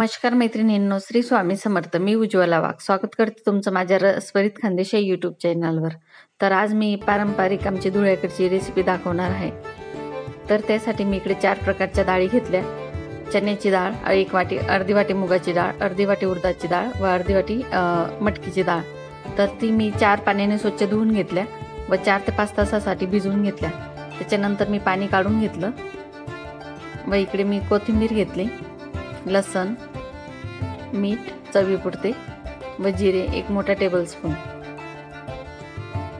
नमस्कार मैत्रिणींनो, श्री स्वामी समर्थ. मी उज्ज्वला वाघ स्वागत करते तुमचं माझ्या रसभरीत खानदेशी यूट्यूब चॅनलवर. तर आज मी पारंपरिक आमची धुळ्याकडची रेसिपी दाखवणार आहे. तर त्यासाठी मी इकडे 4 प्रकारच्या डाळी घेतल्या. चण्याची डाळ, 1 वाटी, अर्धी वाटी मुगाची डाळ, अर्धी वाटी उडदाची डाळ व अर्धी वाटी मटकीची डाळ. तर ती मी 4 पाण्याने स्वच्छ धुवून घेतल्या व 4 ते 5 तासासाठी भिजवून घेतल्या. त्याच्यानंतर मी पाणी काढून घेतलं व इकडे मी कोथिंबीर घेतली, लसण, मीठ चवीपुरते व जिरे 1 मोठा टेबलस्पून.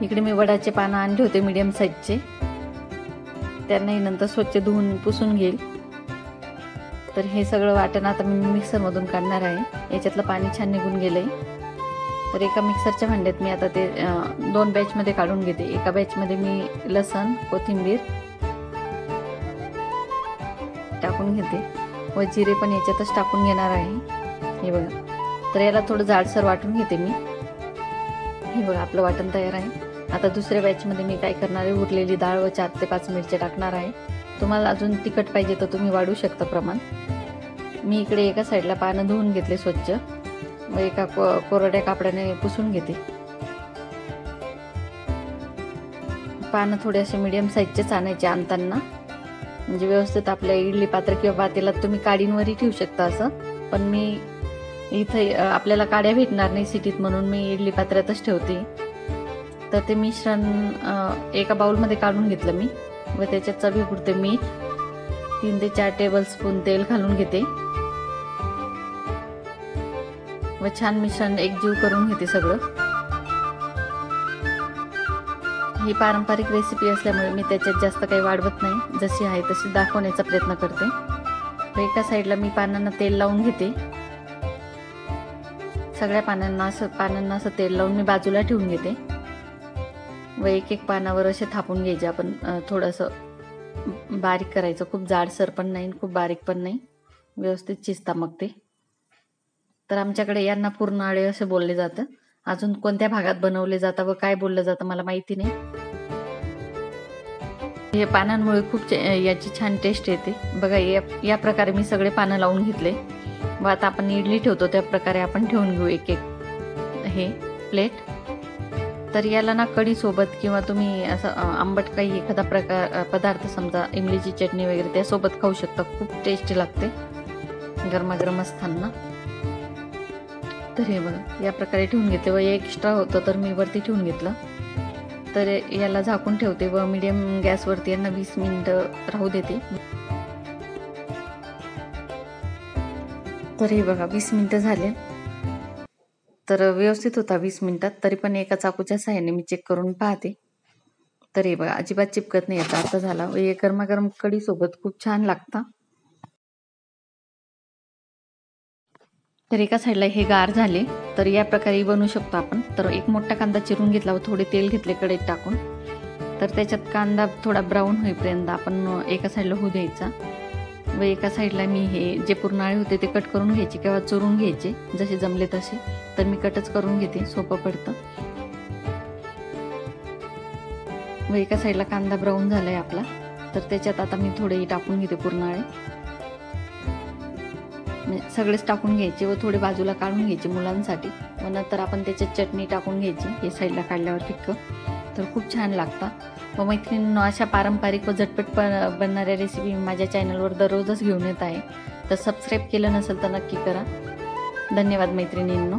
इकडे मी वडाचे पानं आणले होते मीडियम साईजचे, त्यांनाही नंतर स्वच्छ धुवून पुसून घेईल. तर हे सगळं वाटण आता मी मिक्सरमधून काढणार आहे. याच्यातलं पाणी छान निघून गेलंय. तर एका मिक्सरच्या भांड्यात मी आता ते 2 बॅचमध्ये काढून घेते. एका बॅचमध्ये मी लसण, कोथिंबीर टाकून घेते व जिरे पण याच्यातच टाकून घेणार आहे. हे बघा, तर याला थोडं जाडसर वाटून घेते मी. हे बघा, आपलं वाटण तयार आहे. आता दुसऱ्या बॅचमध्ये मी काय करणार आहे, उरलेली डाळ व 4 ते 5 मिरच्या टाकणार आहे. तुम्हाला अजून तिखट पाहिजे तर तुम्ही वाढवू शकता प्रमाण. मी इकडे एका साईडला पानं धुवून घेतले स्वच्छ व एका कोरड्या कापडाने पुसून घेते. पानं थोडे असे मीडियम साईजचेच आणायचे आणताना, म्हणजे व्यवस्थित आपल्या इडली पात्र किंवा पातेल्यात तुम्ही काडींवरही ठेवू शकता असं. पण मी इथे आपल्याला काड्या भेटणार नाही सिटीत, म्हणून मी इडली पात्रातच ठेवते. तर ते मिश्रण एका बाउलमध्ये काढून घेतलं मी व त्याच्यात चवीपुरते मीठ, 3 ते 4 टेबलस्पून तेल घालून घेते व छान मिश्रण एकजीव करून घेते सगळं. ही पारंपरिक रेसिपी असल्यामुळे मी त्याच्यात जास्त काही वाढवत नाही, जशी आहे तशी दाखवण्याचा प्रयत्न करते. व एका साईडला मी पानांना तेल लावून घेते. सगळ्या पानांना असं तेल लावून मी बाजूला ठेवून घेते व एक पानावर असे थापून घ्यायचे. आपण थोडंसं बारीक करायचं, खूप जाडसर पण नाही, खूप बारीक पण नाही, व्यवस्थित चिजता मग ते. तर आमच्याकडे यांना पुरणाळे असे बोलले जातं. अजून कोणत्या भागात बनवले जातं व काय बोललं जातं मला माहिती नाही. हे पानांमुळे खूप याची छान टेस्ट येते. बघा, या प्रकारे मी सगळे पानं लावून घेतले व आता आपण इडली ठेवतो त्या प्रकारे आपण ठेवून घेऊ एक हे प्लेट. तर याला ना कढी सोबत किंवा तुम्ही असं आंबट काही एखादा पदार्थ, समजा इमलीची चटणी वगैरे त्यासोबत खाऊ शकता. खूप टेस्टी लागते गरमागरम असताना. तर हे बघा, या प्रकारे ठेवून घेते व एक्स्ट्रा होतं तर मी वरती ठेवून घेतलं. तर याला झाकून ठेवते व मीडियम गॅसवरती यांना 20 मिनिटं राहू देते. तर हे बघा, 20 मिनिटं झाले. तर व्यवस्थित होता 20 मिनिटात. तरी पण एका चाकूच्या साहाय्याने मी चेक करून पाहते. तर हे बघा, अजिबात चिपकत नाही, याचा अर्थ झाला. व हे गरमागरम कढी सोबत खूप छान लागतं. तर एका साईडला हे गार झाले. तर या प्रकारे बनवू शकतो आपण. तर 1 मोठा कांदा चिरून घेतला व थोडे तेल घेतले कढईत टाकून. तर त्याच्यात कांदा थोडा ब्राऊन होईपर्यंत आपण एका साईडला होऊ द्यायचा व एका साईडला मी हे जे पुरणाळे होते ते कट करून घ्यायचे किंवा चुरून घ्यायचे, जसे जमले तसे. तर मी कटच करून घेते, सोपं पडतं. व एका साईडला कांदा ब्राऊन झालाय आपला. तर त्याच्यात आता मी थोडे टाकून घेते पुरणाळे. सगळेच टाकून घ्यायचे व थोडे बाजूला काढून घ्यायचे मुलांसाठी. व नंतर आपण त्याच्यात चटणी टाकून घ्यायची हे साईडला काढल्यावर फिक्क. तर खूप छान लागतं. व मैत्रिणींनो, अशा पारंपरिक व झटपट बनणाऱ्या रेसिपी माझ्या चॅनलवर दररोजच घेऊन येत आहे. तर सबस्क्राईब केलं नसेल तर नक्की करा. धन्यवाद मैत्रिणींनो.